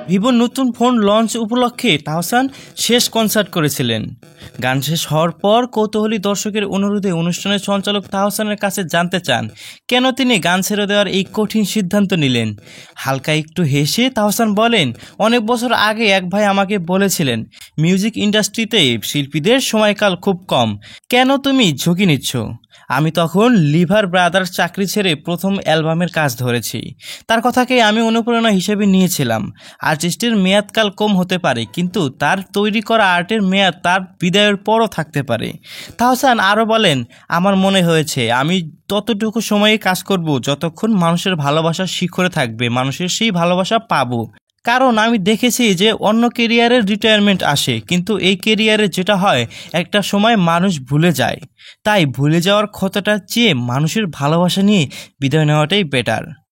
ভিভোর নতুন phone launch উপলক্ষে তাহসান শেষ কনসার্ট করেছিলেন। গান শেষ হওয়ার পর কৌতূহলী দর্শকের অনুরোধে অনুষ্ঠানের সঞ্চালক তাহসানের কাছে জানতে চান কেন তিনি গান ছেড়ে দেওয়ার এই কঠিন সিদ্ধান্ত নিলেন। হালকা একটু হেসে তাহসান বলেন, অনেক বছর আগে এক ভাই আমাকে বলেছিলেন মিউজিক ইন্ডাস্ট্রিতে শিল্পীদের সময়কাল খুব কম, কেন তুমি ঝুঁকি নিচ্ছ। আমি তখন লিভার ব্রাদার্স চাকরি ছেড়ে প্রথম অ্যালবামের কাজ ধরেছি। তার কথাকে আমি অনুপ্রেরণা হিসেবে নিয়েছিলাম। আর্টিস্টের মেয়াদকাল কম হতে পারে, কিন্তু তার তৈরি করা আর্টের মেয়াদ তার বিদায়ের পরও থাকতে পারে। তাহসান আরও বলেন, আমার মনে হয়েছে আমি ততটুকু সময়ে কাজ করব যতক্ষণ মানুষের ভালোবাসার শিখরে থাকবে, মানুষের সেই ভালোবাসা পাবো। কারণ আমি দেখেছি যে অন্য কেরিয়ারের রিটায়ারমেন্ট আসে, কিন্তু এই কেরিয়ারে যেটা হয় একটা সময় মানুষ ভুলে যায়। তাই ভুলে যাওয়ার ক্ষতটার চেয়ে মানুষের ভালোবাসা নিয়ে বিদায় নেওয়াটাই বেটার।